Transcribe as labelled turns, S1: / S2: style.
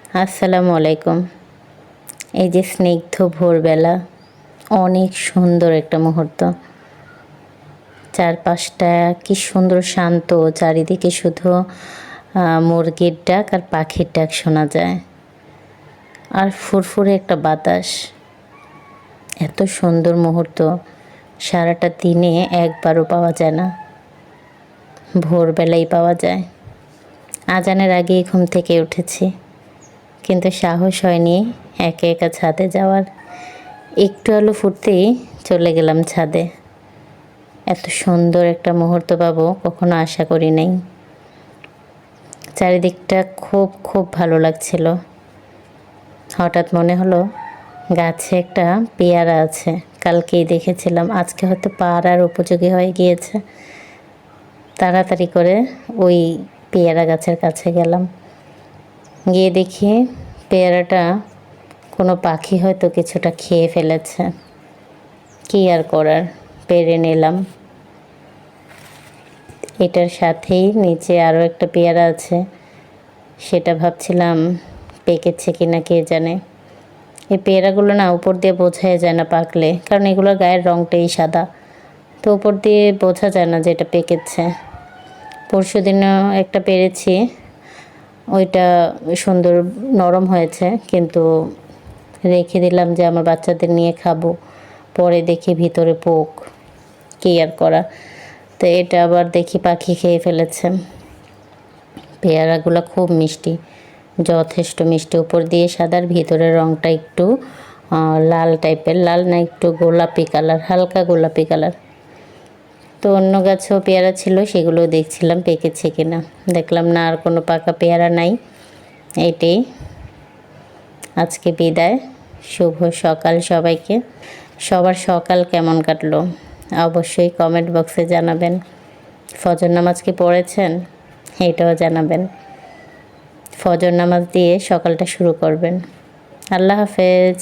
S1: আসসালামু আলাইকুম। এই যে স্নিগ্ধ ভোরবেলা, অনেক সুন্দর একটা মুহূর্ত। চারপাশটা কি সুন্দর শান্ত, চারিদিকে শুধু মুরগির ডাক আর পাখির ডাক শোনা যায়। আর ফুরফুরে একটা বাতাস। এত সুন্দর মুহূর্ত সারাটা দিনে একবারও পাওয়া যায় না, ভোরবেলাই পাওয়া যায়। আজানের আগেই ঘুম থেকে উঠেছি, কিন্তু সাহস হয়নি একা একা ছাদে যাওয়ার। একটু আলো ফুটতেই চলে গেলাম ছাদে। এত সুন্দর একটা মুহূর্ত পাবো কখনো আশা করি নাই। চারিদিকটা খুব খুব ভালো লাগছিল। হঠাৎ মনে হলো গাছে একটা পেয়ারা আছে, কালকেই দেখেছিলাম, আজকে হয়তো পাড়ার উপযোগী হয়ে গিয়েছে। তাড়াতাড়ি করে ওই পেয়ারা গাছের কাছে গেলাম, গিয়ে দেখি পেয়ারাটা কোনো পাখি হয়তো কিছুটা খেয়ে ফেলেছে। কী আর করার, পেরে নিলাম। এটার সাথেই নিচে আরও একটা পেয়ারা আছে, সেটা ভাবছিলাম পেকেছে কিনা কে জানে। এই পেয়ারাগুলো না উপর দিয়ে বোঝাই যায় না পাকলে, কারণ এগুলোর গায়ের রঙটাই সাদা, তো উপর দিয়ে বোঝা যায় না যে এটা পেকেছে। পরশু দিনও একটা পেরেছি, ওইটা সুন্দর নরম হয়েছে, কিন্তু রেখে দিলাম যে আমার বাচ্চাদের নিয়ে খাবো। পরে দেখি ভিতরে পোক, কী আর করা। তো এটা আবার দেখি পাখি খেয়ে ফেলেছে। পেয়ারাগুলো খুব মিষ্টি, যথেষ্ট মিষ্টি। উপর দিয়ে সাদার, ভিতরের রঙটা একটু লাল টাইপের, লাল না একটু গোলাপি কালার, হালকা গোলাপি কালার। তো অন্য গাছেও পেয়ারা ছিল, সেগুলো দেখছিলাম পেকেছে কিনা। দেখলাম না, আর কোনো পাকা পেয়ারা নাই। এইটাই আজকে বিদায়। শুভ সকাল সবাইকে। সবার সকাল কেমন কাটলো অবশ্যই কমেন্ট বক্সে জানাবেন। ফজর নামাজ কি পড়েছেন এটাও জানাবেন। ফজর নামাজ দিয়ে সকালটা শুরু করবেন। আল্লাহ হাফেজ।